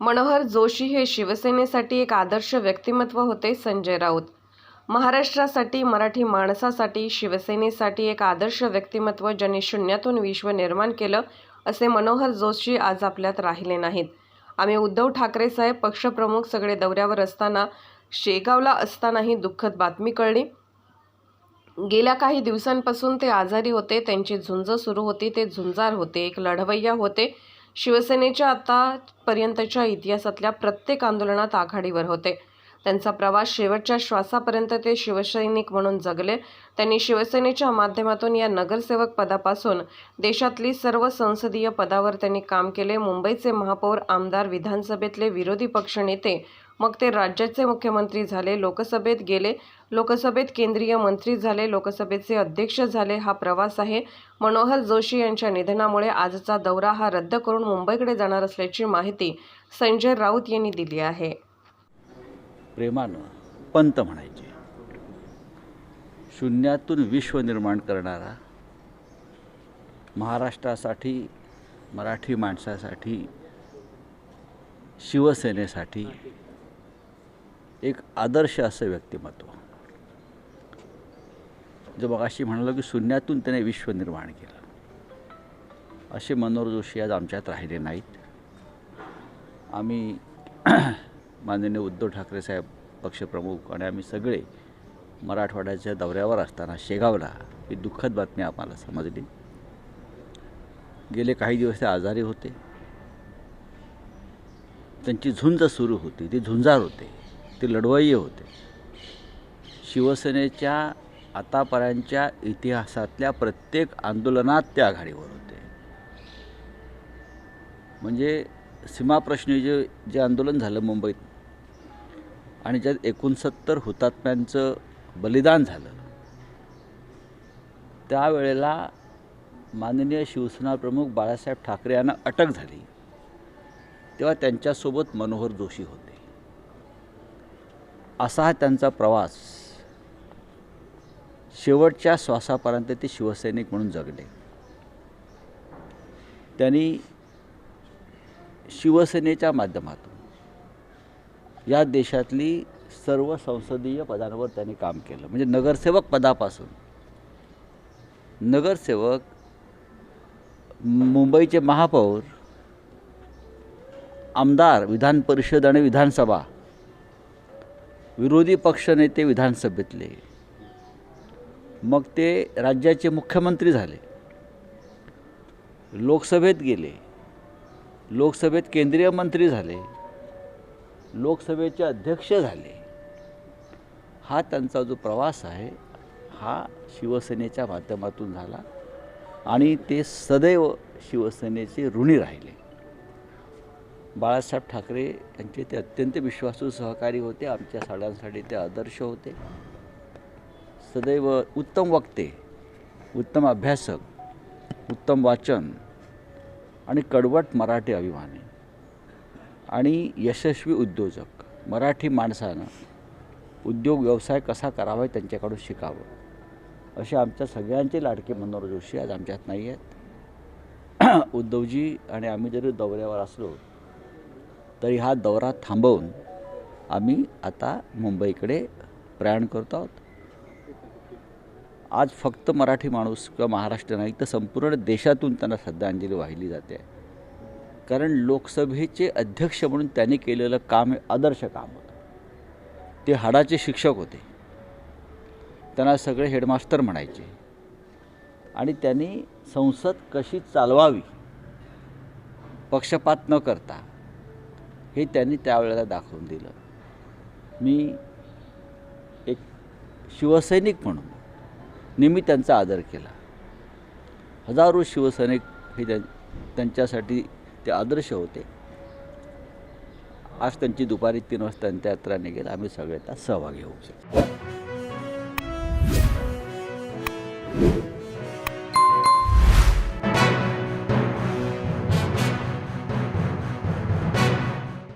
मनोहर जोशी हे शिवसेनेसाठी एक आदर्श व्यक्तिमत्व होते. संजय राऊत महाराष्ट्रासाठी, मराठी माणसासाठी, शिवसेनेसाठी एक आदर्श व्यक्तिमत्व ज्यांनी शून्यातून विश्व निर्माण केलं, असे मनोहर जोशी आज आपल्यात राहिले नाहीत. आम्ही उद्धव ठाकरे साहेब पक्षप्रमुख सगळे दौऱ्यावर असताना शेगावला असतानाही दुःखद बातमी कळली. गेल्या काही दिवसांपासून ते आजारी होते. त्यांची झुंज सुरू होती. ते झुंजार होते, एक लढवय्या होते. शिवसेनेच्या आतापर्यंतच्या इतिहासातल्या प्रत्येक आंदोलनात आघाडीवर होते. त्यांचा प्रवास शेवटच्या श्वासापर्यंत ते शिवसैनिक म्हणून जगले. त्यांनी शिवसेनेच्या माध्यमातून या नगरसेवक पदापासून देशातली सर्व संसदीय पदावर त्यांनी काम केले. मुंबईचे महापौर, आमदार, विधानसभेतले विरोधी पक्षनेते, मग ते राज्याचे मुख्यमंत्री झाले, लोकसभेत गेले, लोकसभेत केंद्रीय मंत्री झाले, लोकसभेचे अध्यक्ष झाले. हा प्रवास आहे. मनोहर जोशी यांच्या निधनामुळे आजचा दौरा हा रद्द करून मुंबईकडे जाणार असल्याची माहिती संजय राऊत यांनी दिली आहे. प्रेमानं पंत म्हणायचे. शून्यातून विश्व निर्माण करणारा, महाराष्ट्रासाठी, मराठी माणसासाठी, शिवसेनेसाठी एक आदर्श असं व्यक्तिमत्व, जो मगाशी म्हणालो की शून्यातून त्याने विश्व निर्माण केलं, असे मनोहर जोशी आज आमच्यात राहिले नाहीत. आम्ही माननीय उद्धव ठाकरे साहेब पक्षप्रमुख आणि आम्ही सगळे मराठवाड्याच्या दौऱ्यावर असताना शेगावला ही दुःखद बातमी आम्हाला समजली. गेले काही दिवस ते आजारी होते. त्यांची झुंज सुरू होती. ते झुंजार होते, ते लढवय्ये होते. शिवसेनेच्या आतापर्यंतच्या इतिहासातल्या प्रत्येक आंदोलनात ते आघाडीवर होते. म्हणजे सीमाप्रश्नी जे आंदोलन झालं मुंबईत आणि ज्यात 69 हुतात्म्यांचं बलिदान झालं, त्यावेळेला माननीय शिवसेना प्रमुख बाळासाहेब ठाकरे यांना अटक झाली, तेव्हा त्यांच्यासोबत मनोहर जोशी होते. असा हा त्यांचा प्रवास. शेवटच्या श्वासापर्यंत ते शिवसैनिक म्हणून जगले. त्यांनी शिवसेनेच्या माध्यमातून या देशातली सर्व संसदीय पदांवर त्यांनी काम केलं. म्हणजे नगरसेवक पदापासून नगरसेवक, मुंबईचे महापौर, आमदार, विधान परिषद आणि विधानसभा, विरोधी पक्षनेते विधानसभेतले, मग ते राज्याचे मुख्यमंत्री झाले, लोकसभेत गेले, लोकसभेत केंद्रीय मंत्री झाले, लोकसभेचे अध्यक्ष झाले. हा त्यांचा जो प्रवास आहे हा शिवसेनेच्या माध्यमातून झाला आणि ते सदैव शिवसेनेचे ऋणी राहिले. बाळासाहेब ठाकरे यांचे ते अत्यंत विश्वासू सहकारी होते. आमच्या सगळ्यांसाठी ते आदर्श होते. सदैव उत्तम वक्ते, उत्तम अभ्यासक, उत्तम वाचन आणि कडवट मराठी अभिमानी आणि यशस्वी उद्योजक. मराठी माणसानं उद्योग व्यवसाय कसा करावा त्यांच्याकडून शिकावं, असे आमच्या सगळ्यांचे लाडके मनोहर जोशी आज आमच्यात नाही आहेत. उद्धवजी आणि आम्ही जरी दौऱ्यावर असलो तरी हा दौरा थांबवून आम्ही आता मुंबईकडे प्रयाण करतो आहोत. आज फक्त मराठी माणूस किंवा महाराष्ट्र नाही तर संपूर्ण देशातून त्यांना श्रद्धांजली वाहिली जाते. कारण लोकसभेचे अध्यक्ष म्हणून त्यांनी केलेलं काम हे आदर्श काम होतं. ते हाडाचे शिक्षक होते. त्यांना सगळे हेडमास्टर म्हणायचे आणि त्यांनी संसद कशी चालवावी पक्षपात न करता हे त्यांनी त्यावेळेला दाखवून दिलं. मी एक शिवसैनिक म्हणून नेहमी त्यांचा आदर केला. हजारो शिवसैनिक हे त्यांच्यासाठी ते आदर्श होते. आज त्यांची दुपारी 3 वाजता अंत्ययात्रा निघेल. आम्ही सगळे त्यात सहभागी होऊ शकतो.